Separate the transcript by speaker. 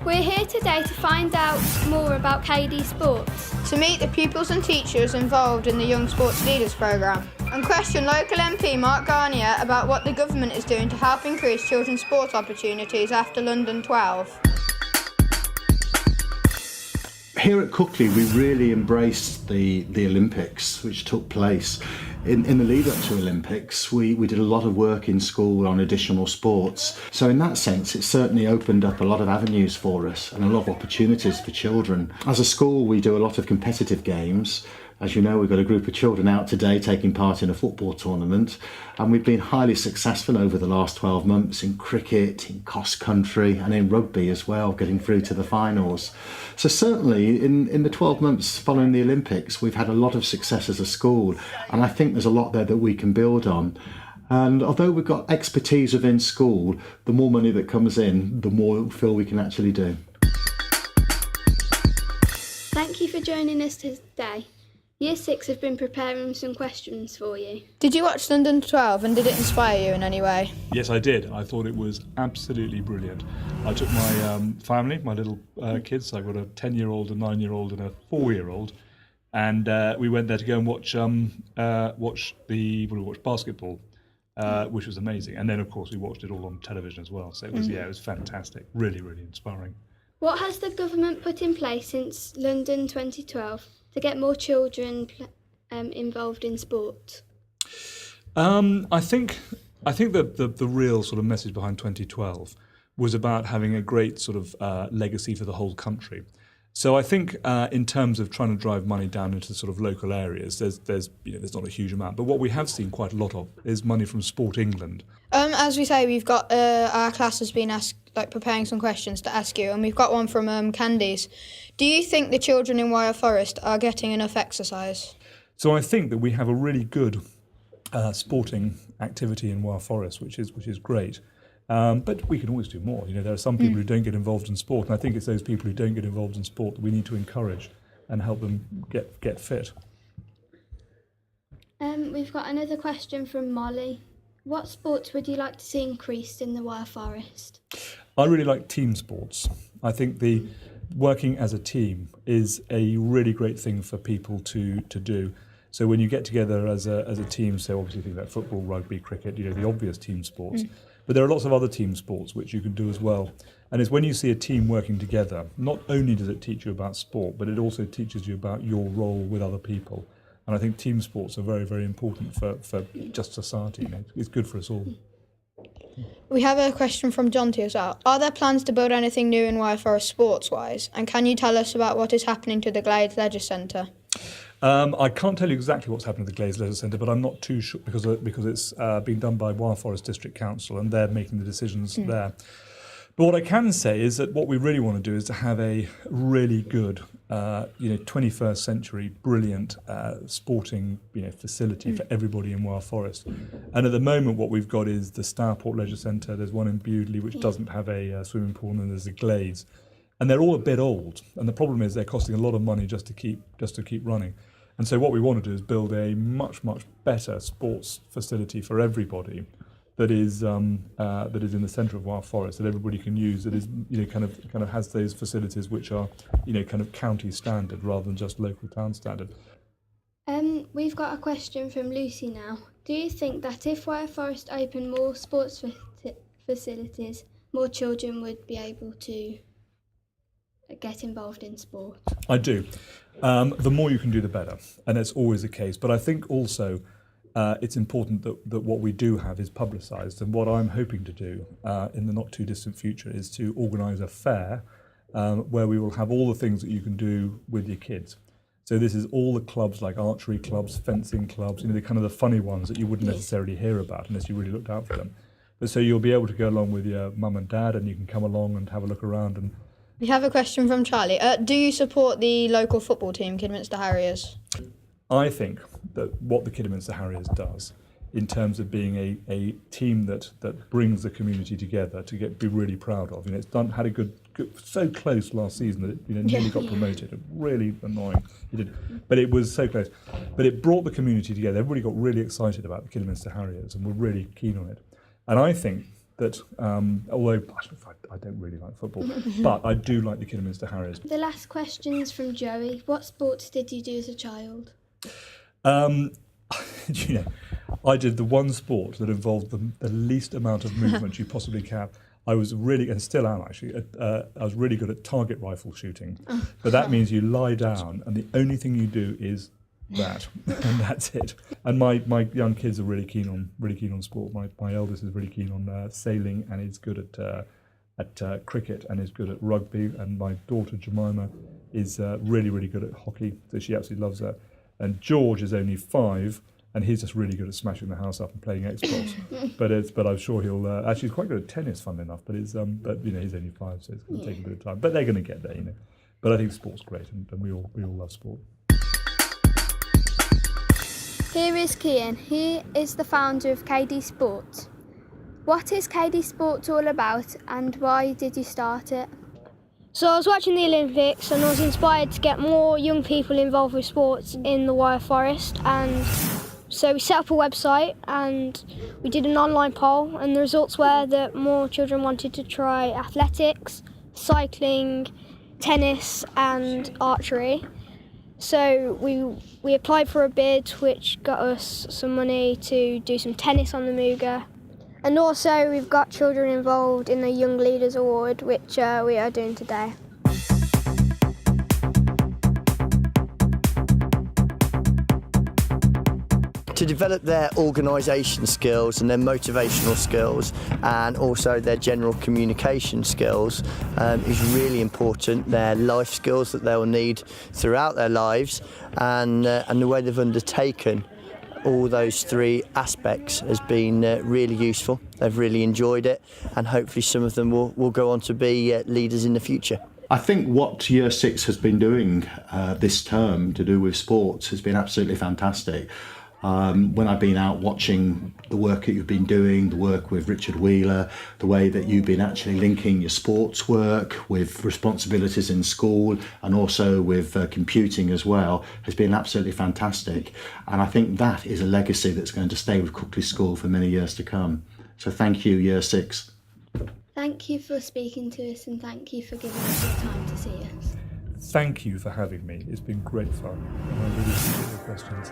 Speaker 1: We're here today to find out more about KDsports.
Speaker 2: To meet the pupils and teachers involved in the Young Sports Leaders programme and question local MP Mark Garnier about what the government is doing to help increase children's sports opportunities after London 12.
Speaker 3: Here at Cookley, we really embraced the Olympics, which took place. In the lead up to Olympics, we did a lot of work in school on additional sports. So in that sense, it certainly opened up a lot of avenues for us and a lot of opportunities for children. As a school, we do a lot of competitive games. As you know, we've got a group of children out today taking part in a football tournament, and we've been highly successful over the last 12 months in cricket, in cross country and in rugby as well, getting through to the finals. So certainly in the 12 months following the Olympics, we've had a lot of success as a school, and I think there's a lot there that we can build on. And although we've got expertise within school, the more money that comes in, the more we feel we can actually do.
Speaker 1: Thank you for joining us today. Year 6 have been preparing some questions for you.
Speaker 2: Did you watch London 12 and did it inspire you in any way?
Speaker 4: Yes, I did. I thought it was absolutely brilliant. I took my family, my little kids. I've got a 10-year-old, a 9-year-old and a 4-year-old. And we went there to go and watch basketball, which was amazing. And then, of course, we watched it all on television as well. So it was fantastic. Really, really inspiring.
Speaker 1: What has the government put in place since London 2012 to get more children involved in sport?
Speaker 4: I think that the real sort of message behind 2012 was about having a great sort of legacy for the whole country. So I think in terms of trying to drive money down into sort of local areas, there's not a huge amount. But what we have seen quite a lot of is money from Sport England.
Speaker 2: As we say, we've got our class has been preparing some questions to ask you, and we've got one from Candice. Do you think the children in Wyre Forest are getting enough exercise?
Speaker 4: So I think that we have a really good sporting activity in Wyre Forest, which is great. But we can always do more. There are some people who don't get involved in sport, and I think it's those people who don't get involved in sport that we need to encourage and help them get fit.
Speaker 1: We've got another question from Molly. What sports would you like to see increased in the Wyre Forest?
Speaker 4: I really like team sports. I think the working as a team is a really great thing for people to do. So when you get together as a team, so obviously think about football, rugby, cricket, the obvious team sports. But there are lots of other team sports which you can do as well. And it's when you see a team working together, not only does it teach you about sport, but it also teaches you about your role with other people. And I think team sports are very, very important for just society. It's good for us all.
Speaker 2: We have a question from John to yourself. Are there plans to build anything new in Wyre Forest sports-wise? And can you tell us about what is happening to the Glades Leisure Centre?
Speaker 4: I can't tell you exactly what's happening to the Glades Leisure Centre, but I'm not too sure because it's being done by Wyre Forest District Council and they're making the decisions there. But what I can say is that what we really want to do is to have a really good, 21st century, brilliant sporting, facility for everybody in Wyre Forest. And at the moment, what we've got is the Stourport Leisure Centre. There's one in Bewdley which doesn't have a swimming pool, and there's the Glades, and they're all a bit old. And the problem is they're costing a lot of money just to keep running. And so what we want to do is build a much better sports facility for everybody. That is in the centre of Wyre Forest that everybody can use. That is kind of has those facilities which are kind of county standard rather than just local town standard.
Speaker 1: We've got a question from Lucy now. Do you think that if Wyre Forest opened more sports facilities, more children would be able to get involved in sport?
Speaker 4: I do. The more you can do, the better, and it's always the case. But I think also. It's important that what we do have is publicised, and what I'm hoping to do in the not too distant future is to organise a fair where we will have all the things that you can do with your kids. So this is all the clubs like archery clubs, fencing clubs, the kind of the funny ones that you wouldn't necessarily hear about unless you really looked out for them. But so you'll be able to go along with your mum and dad, and you can come along and have a look around. And
Speaker 2: we have a question from Charlie. Do you support the local football team, Kidderminster Harriers?
Speaker 4: I think that what the Kidderminster Harriers does in terms of being a team that brings the community together to be really proud of. It's had a good so close last season that it nearly got promoted. Really annoying. It did, but it was so close. But it brought the community together. Everybody got really excited about the Kidderminster Harriers and were really keen on it. And I think that although I don't really like football, but I do like the Kidderminster Harriers.
Speaker 1: The last question's from Joey. What sports did you do as a child?
Speaker 4: You know, I did the one sport that involved the least amount of movement you possibly can. I was really, and still am actually, I was really good at target rifle shooting. But that means you lie down and the only thing you do is that, and that's it. And my young kids are really keen on sport. My eldest is really keen on sailing and is good at cricket and is good at rugby. And my daughter Jemima is really good at hockey, so she absolutely loves that. And George is only 5. And he's just really good at smashing the house up and playing Xbox. but I'm sure he'll actually he's quite good at tennis, funnily enough. But he's only 5, so it's going to take a bit of time. But they're going to get there, But I think sport's great, and we all love sport.
Speaker 1: Here is Kian. He is the founder of KDsports. What is KDsports all about, and why did you start it?
Speaker 5: So I was watching the Olympics and I was inspired to get more young people involved with sports in the Wyre Forest, and so we set up a website and we did an online poll, and the results were that more children wanted to try athletics, cycling, tennis and archery. So we applied for a bid which got us some money to do some tennis on the Muga. And also we've got children involved in the Young Leaders Award, which we are doing today.
Speaker 6: To develop their organisation skills and their motivational skills, and also their general communication skills is really important. Their life skills that they will need throughout their lives, and the way they've undertaken all those 3 aspects has been really useful. They've really enjoyed it, and hopefully some of them will go on to be leaders in the future.
Speaker 3: I think what Year 6 has been doing this term to do with sports has been absolutely fantastic. When I've been out watching the work that you've been doing, the work with Richard Wheeler, the way that you've been actually linking your sports work with responsibilities in school and also with computing as well, has been absolutely fantastic. And I think that is a legacy that's going to stay with Cookley School for many years to come. So thank you, Year 6.
Speaker 1: Thank you for speaking to us, and thank you for giving us your time to see us.
Speaker 4: Thank you for having me. It's been great fun. And I really appreciate your questions.